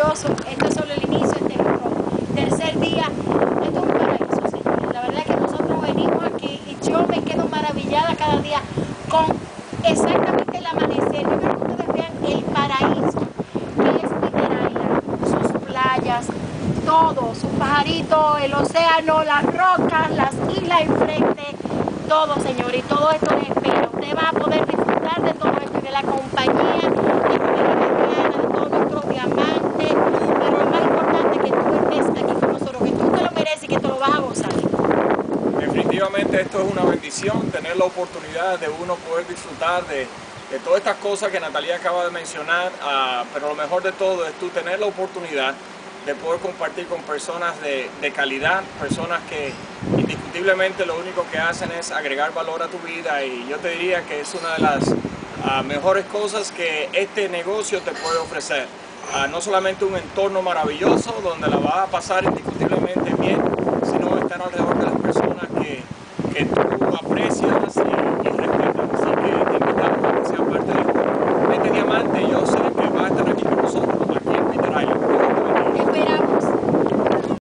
maravilloso. Esto es solo el inicio, este es nuestro tercer día. Esto es un paraíso, señores. La verdad es que nosotros venimos aquí y yo me quedo maravillada cada día con exactamente el amanecer. Yo quiero que ustedes vean el paraíso que es Peter Island, sus playas, todo, sus pajaritos, el océano, las rocas, las islas enfrente, todo, señor, y todo esto les espera. Usted va a poder disfrutar de todo esto y de la compañía, de todos nuestros diamantes, pero lo más importante es que tú estés aquí con nosotros, que tú te lo mereces y que te lo vas a gozar. Definitivamente esto es una bendición, tener la oportunidad de uno poder disfrutar de todas estas cosas que Natalia acaba de mencionar, pero lo mejor de todo es tú tener la oportunidad de poder compartir con personas de calidad, personas que indiscutiblemente lo único que hacen es agregar valor a tu vida, y yo te diría que es una de las mejores cosas que este negocio te puede ofrecer. No solamente un entorno maravilloso donde la vas a pasar indiscutiblemente bien, sino estar alrededor de las personas que tú